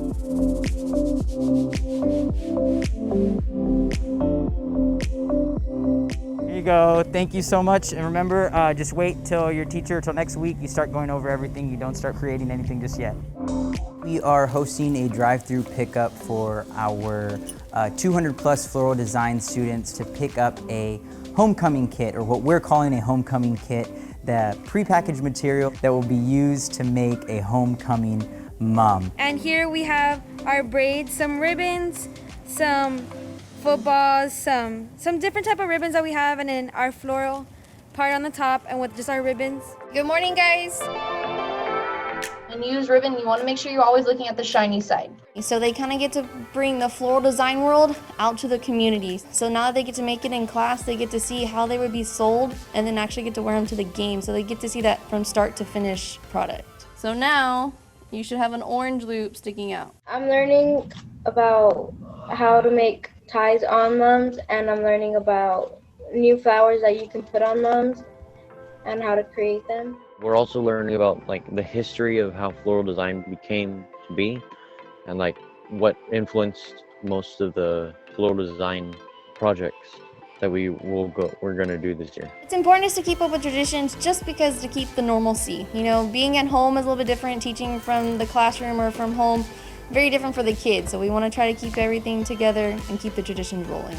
Here you go. Thank you so much. And remember, just wait till your teacher, till next week, you start going over everything. You don't start creating anything just yet. We are hosting a drive-through pickup for our 200 plus Floral Design students to pick up a homecoming kit, or what we're calling a homecoming kit, the prepackaged material that will be used to make a homecoming mum. And here we have our braids, some ribbons, some footballs, some different type of ribbons that we have, and then our floral part on the top, and with just our ribbons. Good morning, guys. And you use ribbon, you want to make sure you're always looking at the shiny side. So they kind of get to bring the floral design world out to the community. So now that they get to make it in class, they get to see how they would be sold and then actually get to wear them to the game. So they get to see that from start to finish product. So now you should have an orange loop sticking out. I'm learning about how to make ties on mums, and I'm learning about new flowers that you can put on mums and how to create them. We're also learning about like the history of how floral design became to be, and like what influenced most of the floral design projects that we're gonna do this year. It's important to keep up with traditions just because to keep the normalcy. You know, being at home is a little bit different, teaching from the classroom or from home, very different for the kids. So we want to try to keep everything together and keep the traditions rolling.